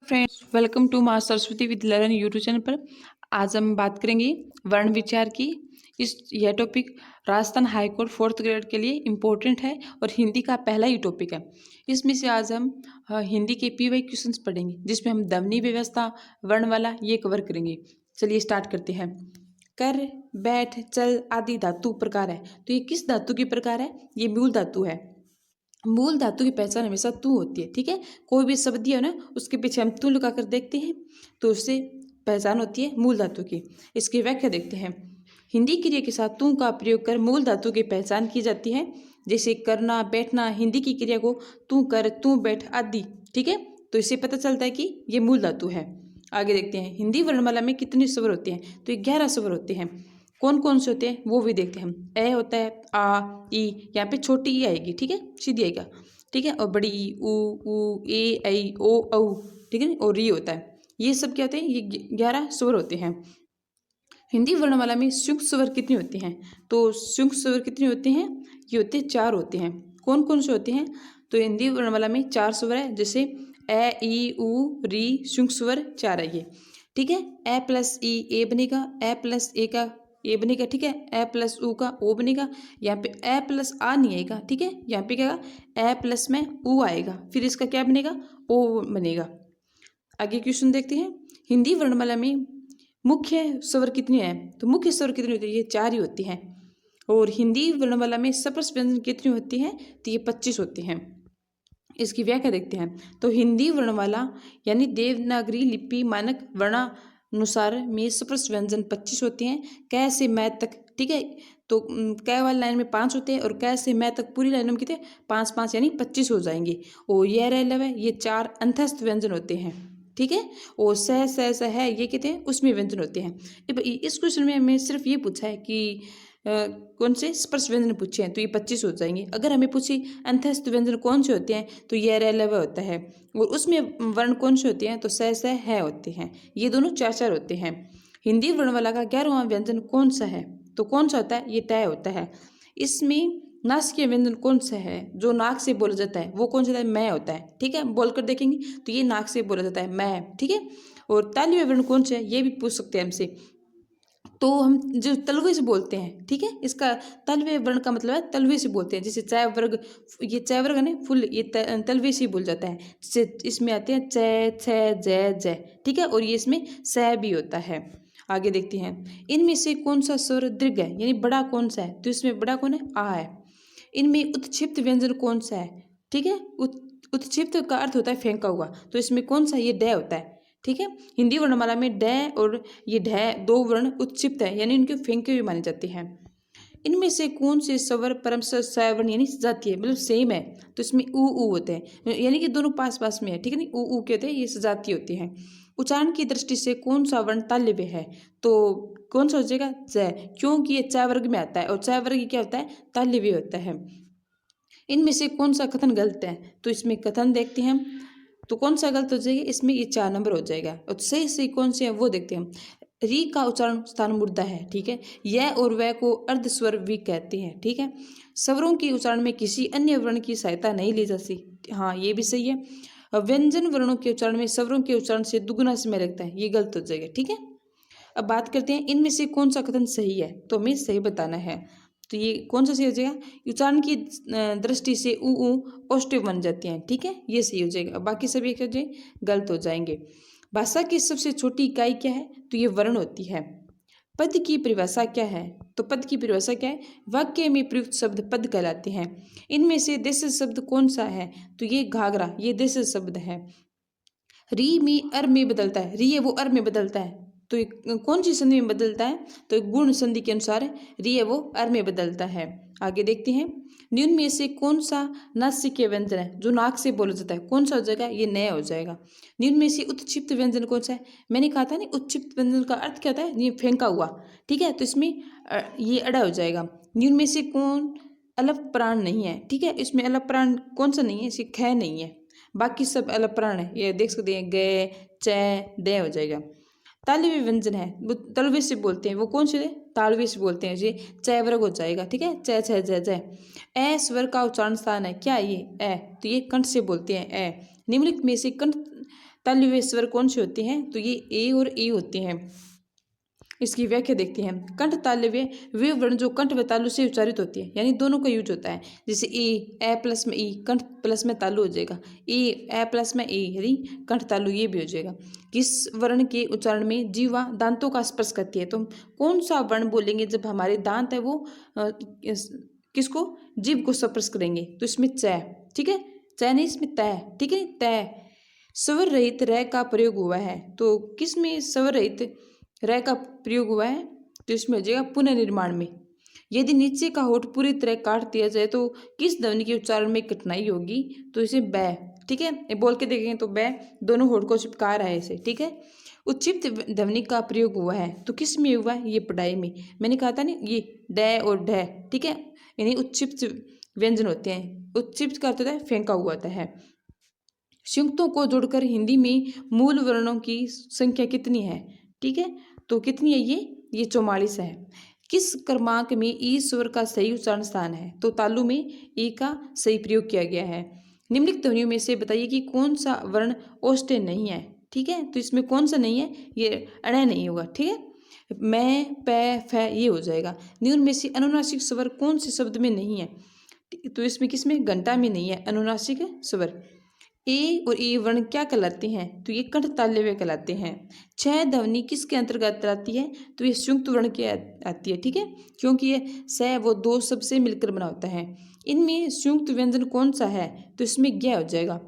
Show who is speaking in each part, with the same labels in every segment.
Speaker 1: Friends, welcome to माँ सरस्वती विद्यालय YouTube channel पर। आज हम बात करेंगे वर्ण विचार की। यह topic Rajasthan high court 4th grade के लिए इम्पोर्टेंट है और हिंदी का पहला ही टॉपिक है। इसमें से आज हम हिंदी के PY क्वेश्चंस पढ़ेंगे, जिसमें हम ध्वनि व्यवस्था, वर्ण वाला ये कवर करेंगे। चलिए स्टार्ट करते हैं। कर, बैठ, चल आदि धातु प्रकार है। तो ये किस धातु की प्रकार है? ये मूल धातु है। मूल धातु की पहचान हमेशा तू होती है। ठीक है, कोई भी शब्द दिया हो ना, उसके पीछे हम तू लगा कर देखते हैं तो उससे पहचान होती है मूल धातु की। इसकी व्याख्या देखते हैं। हिंदी क्रिया के साथ तू का प्रयोग कर मूल धातु की पहचान की जाती है। जैसे करना, बैठना, हिंदी की क्रिया को तू कर, तू बैठ आदि। ठीक है, तो इससे पता चलता है कि ये मूल धातु है। आगे देखते हैं, हिंदी वर्णमाला में कितने स्वर होते हैं? तो 11 स्वर होते हैं। कौन कौन से होते हैं वो भी देखते हैं हम। ए होता है, आ, ई, यहाँ पे छोटी ई आएगी। ठीक है, सीधी आएगा। ठीक है, और बड़ी ई, ऊ, ए, ऐ, ओ, औ। ठीक है, और री होता है। ये सब क्या होते हैं? ये 11 स्वर होते हैं। हिंदी वर्णमाला में संयुक्त स्वर कितने होते हैं? तो संयुक्त स्वर कितने होते हैं? ये होते हैं 4 होते हैं। कौन कौन से होते हैं? तो हिंदी वर्णमाला में 4 स्वर है। जैसे ए, ई, ऊ, री, संयुक्त स्वर 4 है ये। ठीक है, ए प्लस ई ए बनेगा, ए प्लस ए का ए बनेगा। ठीक है, ए प्लस ऊ का ओ बनेगा। यहाँ पे ए प्लस आ नहीं आएगा। ठीक है, यहाँ पे क्या ए प्लस में ऊ आएगा, फिर इसका क्या बनेगा? ओ बनेगा। आगे क्वेश्चन देखते हैं। हिंदी वर्णमाला में मुख्य स्वर कितने हैं? तो मुख्य स्वर कितने होते हैं? ये 4 ही होती हैं। और हिंदी वर्णमाला में स्पर्श व्यंजन कितनी होती हैं? तो ये 25 होते हैं। इसकी व्याख्या देखते हैं। तो हिंदी वर्णमाला यानी देवनागरी लिपि मानक वर्णानुसार में स्पर्श व्यंजन 25 होते हैं। क से मैं तक। ठीक है, तो क वाली लाइन में 5 होते हैं और क से मैं तक पूरी लाइनों में कितने? 5 5 यानी 25 हो जाएंगे। और यह रह ये 4 अंतस्थ व्यंजन होते हैं। ठीक है, और स है ये कितने हैं? उसमें व्यंजन होते हैं। इस क्वेश्चन में हमें सिर्फ ये पूछा है कि कौन से स्पर्श व्यंजन पूछे हैं, तो ये 25 हो जाएंगे। अगर हमें पूछे अंतस्थ व्यंजन कौन से होते हैं, तो ये रह होता है। और उसमें वर्ण कौन से होते हैं? तो स है होते हैं। ये दोनों 4 4 होते हैं। हिंदी वर्णमाला का 11वां व्यंजन कौन सा है? तो कौन सा होता है? ये तय होता है। इसमें नासिकीय व्यंजन कौन सा है जो नाक से बोला जाता है? वो कौन सा है? मैं होता है। ठीक है, बोलकर देखेंगे तो ये नाक से बोला जाता है, मैं। ठीक है, और तालव्य वर्ण कौन सा है? ये भी पूछ सकते हैं हमसे। तो हम जो तलवे से बोलते हैं, ठीक है, इसका तलवे वर्ण का मतलब है तलवे से बोलते हैं। जैसे च वर्ग, ये च वर्ग है ना फुल, ये तलवे से ही बोल जाता है। जैसे इसमें आते हैं च, छ, ज, ज। ठीक है, और ये इसमें स भी होता है। आगे देखते हैं, इनमें से कौन सा स्वर दीर्घ है यानी बड़ा कौन सा है? तो इसमें बड़ा कौन है? आ है। इनमें उत्क्षिप्त व्यंजन कौन सा है? ठीक है, उत्क्षिप्त का अर्थ होता है फेंका हुआ। तो इसमें कौन सा? ये ड होता है। ठीक है, हिंदी वर्णमाला में ड और ये ढ 2 वर्ण उत्क्षिप्त है यानी इनके फेंके हुए माने जाते हैं। इनमें से कौन से स्वर परम सवर्ण यानी सजातीय मतलब सेम है? तो इसमें ऊ होते हैं यानी कि दोनों पास पास में है। ठीक है, नहीं ऊ के होते हैं, ये सजातीय होते हैं। उच्चारण की दृष्टि से कौन सा वर्ण तालव्य है? तो कौन सा हो जाएगा? च, क्योंकि ये च वर्ग में आता है और च वर्ग क्या होता है? तालव्य होता है। इनमें से कौन सा कथन गलत है? तो इसमें कथन देखते हैं हम, तो कौन सा गलत हो जाएगा? इसमें ये 4 नंबर हो जाएगा। और सही सही कौन से है वो देखते हैं हम। री का उच्चारण स्थान मुर्दा है। ठीक है, यह और वह को अर्ध स्वर भी कहते हैं। ठीक है, स्वरों के उच्चारण में किसी अन्य वर्ण की सहायता नहीं ली जाती। हाँ, ये भी सही है। व्यंजन वर्णों के उच्चारण में स्वरों के उच्चारण से दुगुना समय लगता है, ये गलत हो जाएगा। ठीक है, अब बात करते हैं इनमें से कौन सा कथन सही है, तो हमें सही बताना है। तो ये कौन सा सही हो जाएगा? उच्चारण की दृष्टि से ऊ औष्ठ्य बन जाते हैं। ठीक है, ये सही हो जाएगा। बाकी सभी क्या हो जाए? गलत हो जाएंगे। भाषा की सबसे छोटी इकाई क्या है? तो ये वर्ण होती है। पद की परिभाषा क्या है? तो पद की परिभाषा क्या है? वाक्य में प्रयुक्त शब्द पद कहलाते हैं। इनमें से देश शब्द कौन सा है? तो ये घाघरा, ये देश शब्द है। री में अर में बदलता है, री है वो अर में बदलता है। तो ये कौन सी संधि में बदलता है? तो गुण संधि के अनुसार री है वो अर में बदलता है। आगे देखते हैं, निम्न में से कौन सा नासिकीय व्यंजन है जो नाक से बोला जाता है? कौन सा हो जाएगा? ये नया हो जाएगा। निम्न में से उत्क्षिप्त व्यंजन कौन सा है? मैंने कहा था ना, उत्क्षिप्त व्यंजन का अर्थ क्या होता है? ये फेंका हुआ। ठीक है, तो इसमें ये अड़ा हो जाएगा। निम्न में से कौन अलग प्राण नहीं है? ठीक है, इसमें अलग प्राण कौन सा नहीं है? इसकी ख नहीं है, बाकी सब अलग प्राण है। ये देख सकते हैं, ग, च, द हो जाएगा। तालव्य व्यंजन है वो तलवे से बोलते हैं, वो कौन से? तालव्य से बोलते हैं। जी च वर्ग हो जाएगा। ठीक है, च, छ, ज, ज। ए स्वर का उच्चारण स्थान है क्या? ये ए, तो ये कंठ से बोलते हैं ए। निम्नलिखित में से कंठ तालव्य हुए स्वर कौन से होते हैं? तो ये ए और ई होते हैं। इसकी व्याख्या देखते हैं। कंठ तालव्य वे वर्ण जो कंठ व तालु से उच्चारित होती है, यानी दोनों का यूज होता है। जैसे ए प्लस में ई, कंठ प्लस में तालु हो जाएगा। ए प्लस में ए, यानी कंठ तालु, ये भी हो जाएगा। किस वर्ण के उच्चारण में जीवा दांतों का स्पर्श करती है? तो हम कौन सा वर्ण बोलेंगे जब हमारे दांत है वो किसको, जीभ को स्पर्श करेंगे? तो इसमें च, ठीक है, च नहीं, इसमें तय, ठीक है, तय। स्वर रहित र का प्रयोग हुआ है, तो किस में स्वर रहित र का प्रयोग हुआ है? तो इसमें हो जाएगा पुनर्निर्माण में। यदि नीचे का होठ पूरी तरह काट दिया जाए तो किस ध्वनि के उच्चारण में कठिनाई होगी? तो इसे बै, ठीक है, ये बोल के देखेंगे तो बै, दोनों होठ को चिपका रहा है इसे, ठीक है। उच्चिप्त ध्वनि का प्रयोग हुआ है, तो किस में हुआ है? ये पढ़ाई में। मैंने कहा था ना, ये ड और ढ, ठीक है, यानी उच्चिप्त व्यंजन होते हैं। उच्चिप्त का अर्थ होता है फेंका हुआ होता है। संयुक्तों को जोड़कर हिंदी में मूल वर्णों की संख्या कितनी है? ठीक है, तो कितनी है ये 44 है। किस क्रमांक में ई स्वर का सही उच्चारण स्थान है? तो तालु में ई का सही प्रयोग किया गया है। निम्नलिखित ध्वनियों में से बताइए कि कौन सा वर्ण ओष्ठ्य नहीं है? ठीक है, तो इसमें कौन सा नहीं है? ये अणय नहीं होगा, ठीक है। मैं, पै, फै, ये हो जाएगा। निम्न में से अनुनासिक स्वर कौन से शब्द में नहीं है? तो इसमें किसमें? घंटा में नहीं है अनुनासिक स्वर। ए और ई वर्ण क्या कहलाते हैं? तो ये कंठ तालव्य कहलाते हैं। छह ध्वनि किसके अंतर्गत आती है? तो ये संयुक्त वर्ण के आती है, ठीक है, क्योंकि ये स वो दो शब्द से मिलकर बना होता है। इनमें संयुक्त व्यंजन कौन सा है? तो इसमें ज्ञ हो जाएगा।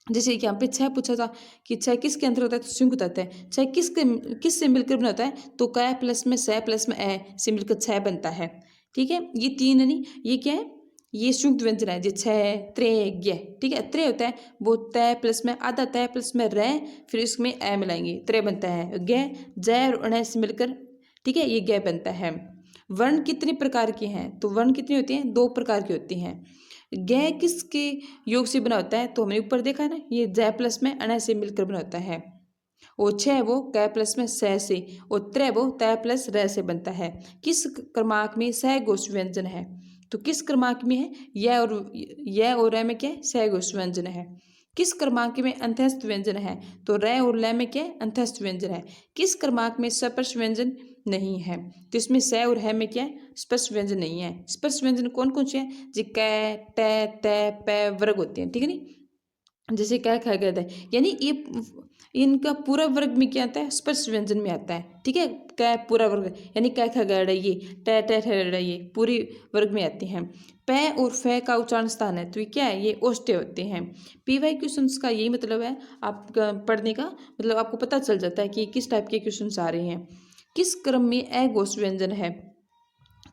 Speaker 1: जैसे यहाँ पे छह पूछा था कि छह किसके अंतर्गत आता है? तो संयुक्त आता है। छह किससे मिलकर बना होता है? तो क प्लस में स प्लस में ए से मिलकर छह बनता है, ठीक है। ये तीन है, नहीं, ये क्या है? ये संयुक्त व्यंजन है। जो छह, त्रे, ज्ञ, ठीक है। त्रे होता है वो तय प्लस में आधा तय प्लस में रे, फिर इसमें ए मिलाएंगे, त्रे बनता है। ज्ञ, जय और अणय से मिलकर, ठीक है, ये ज्ञ बनता है। वर्ण कितने प्रकार के हैं? तो वर्ण कितने होते हैं? 2 प्रकार के होते हैं। ज्ञ किसके योग से बना होता है? तो हमने ऊपर देखा ना, ये जय प्लस में अणय से मिलकर बना होता है। और छह वो क प्लस में स से, और त्रै वो तय प्लस र से बनता है। किस क्रमांक में सहघोष व्यंजन है? तो किस क्रमांक में है? य और र में क्या है? सहघोष व्यंजन है। किस क्रमांक में अंत्यस्थ व्यंजन है? तो र और ल में क्या है? अंत्यस्थ व्यंजन है। किस क्रमांक में स्पर्श व्यंजन नहीं है? तो इसमें स और ह में क्या है? स्पर्श व्यंजन नहीं है। स्पर्श व्यंजन कौन कौन से हैं? जी क, ट, त, प वर्ग होते हैं, ठीक है नहीं। जैसे क्या कहा गया था, यानी ये इनका पूरा वर्ग में क्या आता है? स्पर्श व्यंजन में आता है, ठीक है। क पूरा वर्ग, यानी क ख ग ये ट ट ठ ये पूरी वर्ग में आते हैं। प और फ का उच्चारण स्थान है, तो ये क्या है? ये ओष्ठ्य होते हैं। पीवाई क्वेश्चंस का यही मतलब है, आप पढ़ने का मतलब आपको पता चल जाता है कि किस टाइप के क्वेश्चंस आ रहे हैं। किस क्रम में अघोष व्यंजन है?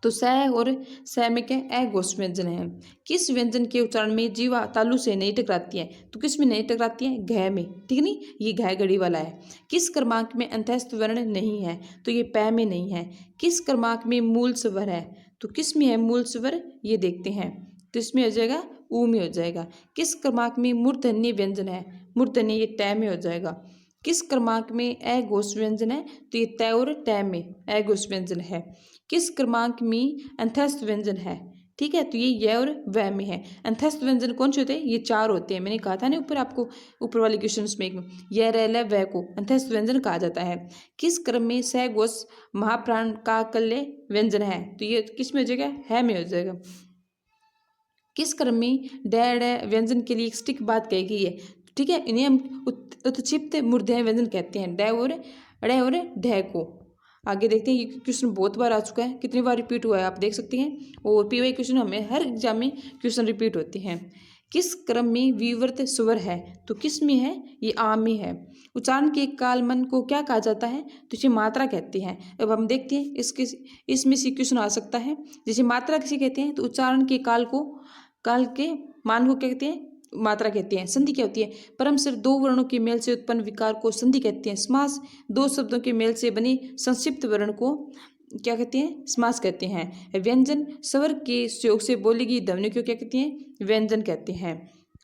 Speaker 1: तो स और स में क्या? अघोष व्यंजन है। किस व्यंजन के उच्चारण में जीवा तालु से नहीं टकराती है? तो किस में नहीं टकराती है? घ में, ठीक है नहीं, ये घ घड़ी वाला है। किस क्रमांक में अंत्यस्थ वर्ण नहीं है? तो ये पै में नहीं है। किस क्रमांक में मूल स्वर है? तो किस में है मूल स्वर? ये देखते हैं, तो इसमें हो जाएगा ऊ में हो जाएगा। किस क्रमांक में मूर्धन्य व्यंजन है? मूर्धन्य ये टै में हो जाएगा। किस क्रमांक में अघोष व्यंजन है? तो ये तय और टै में अघोष व्यंजन है। किस क्रमांक में अंत्यस्थ व्यंजन है? ठीक है, तो ये य और व में है। अंत्यस्थ व्यंजन कौन से होते हैं? ये 4 होते हैं। मैंने कहा था ना ऊपर आपको, ऊपर वाले क्वेश्चन में य र ल व को अंत्यस्थ व्यंजन कहा जाता है। किस क्रम में सहघोष महाप्राण का कल्य व्यंजन है? तो ये किस में हो जाएगा? है में हो जाएगा। किस क्रम में ड व्यंजन के लिए एक स्टिक बात कही गई है? ठीक है, इन्हें हम उत्क्षिप्त मूर्धन्य व्यंजन कहते हैं, ड और ड़ और ढ को। आगे देखते हैं, ये क्वेश्चन बहुत बार आ चुका है, कितनी बार रिपीट हुआ है आप देख सकते हैं। और पीवाई क्वेश्चन हमें हर एग्जाम में क्वेश्चन रिपीट होते हैं। किस क्रम में विवर्त स्वर है? तो किस में है? ये आम में है। उच्चारण के कालमन को क्या कहा जाता है? तो इसे मात्रा कहते हैं। अब हम देखते हैं इसमें से क्वेश्चन आ सकता है। जैसे मात्रा किसे कहते हैं? तो उच्चारण के काल के मान को कहते हैं, मात्रा कहते हैं। संधि क्या होती है? परम सिर 2 वर्णों के मेल से उत्पन्न विकार को संधि कहते हैं। समास 2 शब्दों के मेल से बने संक्षिप्त वर्ण को क्या कहते हैं? समास कहते हैं। व्यंजन स्वर के सहयोग से बोली गई ध्वनि को क्या कहते हैं? व्यंजन कहते हैं।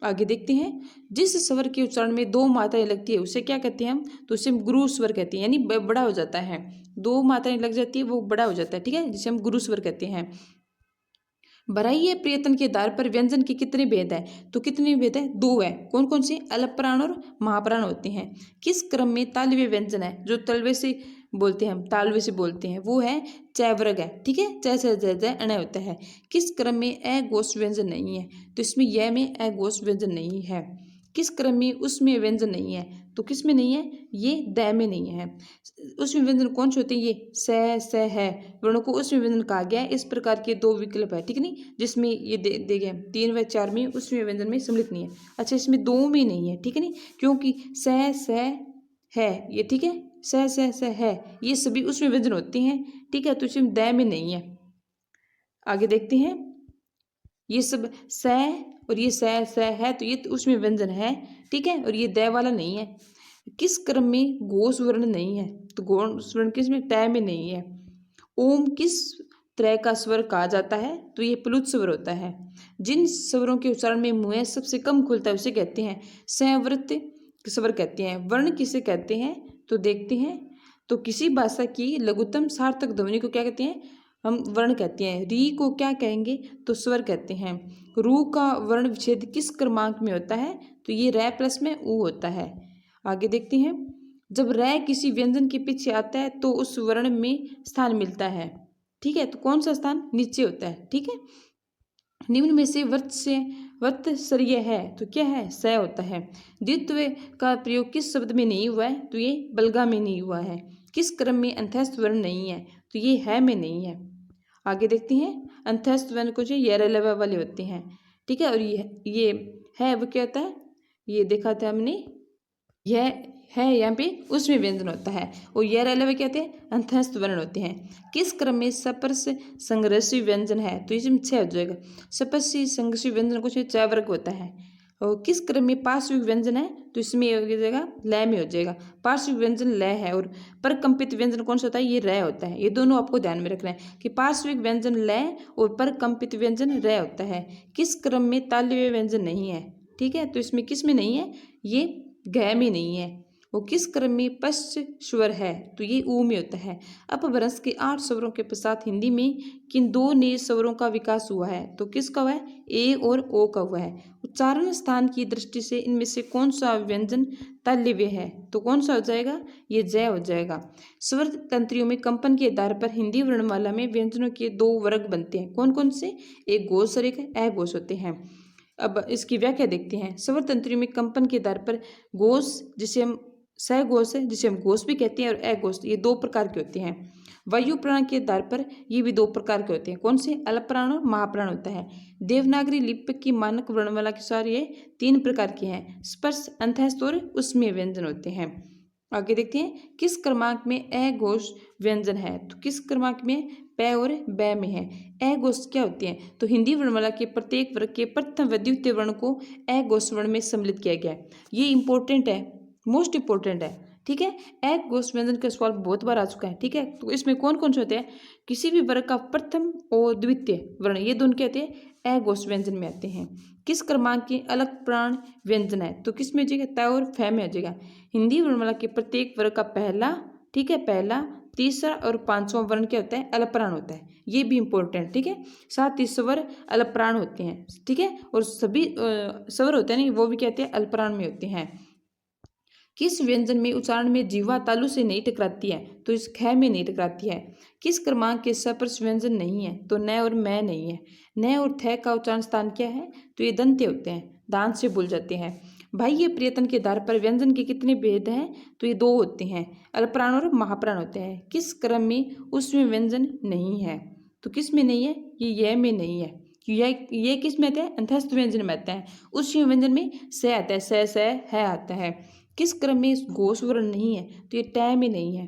Speaker 1: आगे देखते हैं, जिस स्वर के उच्चारण में 2 मात्राएं लगती है उसे क्या कहते हैं हम? तो उसे हम गुरु स्वर कहते हैं, यानी बड़ा हो जाता है। 2 मात्राएं लग जाती है वो बड़ा हो जाता है, ठीक है, जिसे हम गुरु स्वर कहते हैं। बराइये प्रयत्न के आधार पर व्यंजन के कितने भेद है? तो कितने भेद है? 2 है। कौन कौन से? अल्पप्राण और महाप्राण होते हैं। किस क्रम में तालव्य व्यंजन है? जो तलवे से बोलते हैं, हम तालवे से बोलते हैं, वो है चैवर्ग है। ठीक है, च से ज ज अण होता है। किस क्रम में अघोष व्यंजन नहीं है? तो इसमें य में अघोष व्यंजन नहीं है। किस क्रम में उसमें व्यंजन नहीं है? तो किस में नहीं है? ये द में नहीं है। उसमें व्यंजन कौन से होते हैं? ये स है वर्णों को उसमें व्यंजन कहा गया है। इस प्रकार के 2 विकल्प है, ठीक है नहीं, जिसमें ये दे गए 3 व 4 में उसमें व्यंजन में सम्मिलित नहीं है। अच्छा, इसमें 2 में नहीं है, ठीक है नहीं, क्योंकि स है ये, ठीक है, स है, ये सभी उसमें व्यंजन होते हैं, ठीक है, तो इसमें द में नहीं है। आगे देखते हैं, ये सब स और ये स है, तो ये तो उसमें व्यंजन है, ठीक है, और ये द वाला नहीं है। किस क्रम में घोष वर्ण नहीं है? तो घोष वर्ण किस में? ट में नहीं है। ओम किस तरह का स्वर कहा जाता है? तो ये प्लुत स्वर होता है। जिन स्वरों के उच्चारण में मुंह सबसे कम खुलता है उसे कहते हैं संवृत स्वर कहते हैं। वर्ण किसे कहते हैं? तो देखते हैं, तो किसी भाषा की लघुत्तम सार्थक ध्वनि को क्या कहते हैं? हम वर्ण कहते हैं। री को क्या कहेंगे? तो स्वर कहते हैं। रू का वर्ण विच्छेद किस क्रमांक में होता है? तो ये रै प्लस में ऊ होता है। आगे देखते हैं, जब रै किसी व्यंजन के पीछे आता है तो उस वर्ण में स्थान मिलता है, ठीक है, तो कौन सा स्थान? नीचे होता है, ठीक है। निम्न में से वर्तसर्य है तो क्या है? स होता है। द्वित्व का प्रयोग किस शब्द में नहीं हुआ है? तो ये बलगा में नहीं हुआ है। किस क्रम में अंतःस्थ वर्ण नहीं है? तो ये है में नहीं है। आगे देखते हैं, अंतःस्थ वर्ण कुछ यरलव वाले होते हैं, ठीक है, और ये है वो क्या होता है? ये देखा था हमने, यह है यहाँ पे उसमें व्यंजन होता है, और यह अलावा क्या होते हैं? अंतःस्थ वर्ण होते हैं। किस क्रम में सपर्श संघर्षी व्यंजन है? तो इसमें 6 हो जाएगा। सपर्शी संघर्षी व्यंजन कुछ 4 वर्ग होता है। और किस क्रम में पार्श्विक व्यंजन है? तो इसमें हो जाएगा लय में हो जाएगा। पार्श्विक व्यंजन लय है, और परकंपित व्यंजन कौन सा होता है? ये रे होता है। ये दोनों आपको ध्यान में रखना है कि पार्श्विक व्यंजन लय और परकंपित व्यंजन रे होता है। किस क्रम में तालव्य व्यंजन नहीं है? ठीक है, तो इसमें किस में नहीं है? ये घ में नहीं है। वो किस क्रम में पश्च स्वर है? तो ये ऊ में होता है। अपभ्रंश के 8 स्वरों के पश्चात हिंदी में किन 2 नए स्वरों का विकास हुआ है? तो किसका हुआ है? ए और ओ का हुआ है। उच्चारण स्थान की दृष्टि से इनमें से कौन सा व्यंजन तालव्य है? तो कौन सा हो जाएगा? ये जय हो जाएगा। स्वर तंत्रियों में कंपन के आधार पर हिंदी वर्णमाला में व्यंजनों के 2 वर्ग बनते हैं। कौन कौन से? एक घोष और एक अघोष होते हैं। अब इसकी व्याख्या देखते हैं। स्वर तंत्रियों में कंपन के आधार पर घोष, जिसे हम सघोष है, जिसे हम घोष भी कहते हैं, और अघोष, ये 2 प्रकार के होते हैं। वायु प्राण के आधार पर ये भी 2 प्रकार के होते हैं। कौन से? अल्पप्राण और महाप्राण होता है। देवनागरी लिपि की मानक वर्णमाला के अनुसार ये 3 प्रकार के हैं। स्पर्श, अंतःस्थ और उसमें व्यंजन होते हैं। आगे देखते हैं, किस क्रमांक में अघोष व्यंजन है? तो किस क्रमांक में? प और ब में है। अघोष क्या होते हैं? तो हिंदी वर्णमाला के प्रत्येक वर्ग के प्रथम व द्वितीय वर्ण को अघोष वर्ण में सम्मिलित किया गया है। ये इंपॉर्टेंट है, मोस्ट इंपॉर्टेंट है, ठीक है। अघोष व्यंजन का सवाल बहुत बार आ चुका है, ठीक है। तो इसमें कौन कौन से होते हैं? किसी भी वर्ग का प्रथम और द्वितीय वर्ण, ये दोनों क्या होते हैं? अघोष व्यंजन में आते हैं। किस क्रमांक के अलग प्राण व्यंजन है? तो किस में हो जाएगा? त और फ में हो जाएगा। हिंदी वर्णमाला के प्रत्येक वर्ग का पहला, ठीक है, पहला, तीसरा और 5वां वर्ण क्या होता है? अल्पप्राण होता है। ये भी इंपॉर्टेंट, ठीक है। 7 स्वर अल्पप्राण होते हैं, ठीक है, और सभी स्वर होते हैं नहीं, वो भी कहते हैं अल्पप्राण में होते हैं। किस व्यंजन में उच्चारण में जीवा तालु से नहीं टकराती है? तो इस ख में नहीं टकराती है। किस क्रमांक के सपर्श व्यंजन नहीं है? तो न और मैं नहीं है। न और थ का उच्चारण स्थान क्या है? तो ये दंत्य होते हैं, दांत से बोल जाते हैं। भाई ये प्रयत्न के आधार पर व्यंजन के कितने भेद हैं? तो ये 2 होते हैं, अल्पप्राण और महाप्राण होते हैं। किस क्रम में उसमें व्यंजन नहीं है? तो किस में नहीं है? ये में नहीं है। ये किस में आता है? अंतःस्थ व्यंजन में आता है। उस व्यंजन में से आता है, स है आता है। किस क्रम में घोष वर्ण नहीं है? तो ये ट में नहीं है।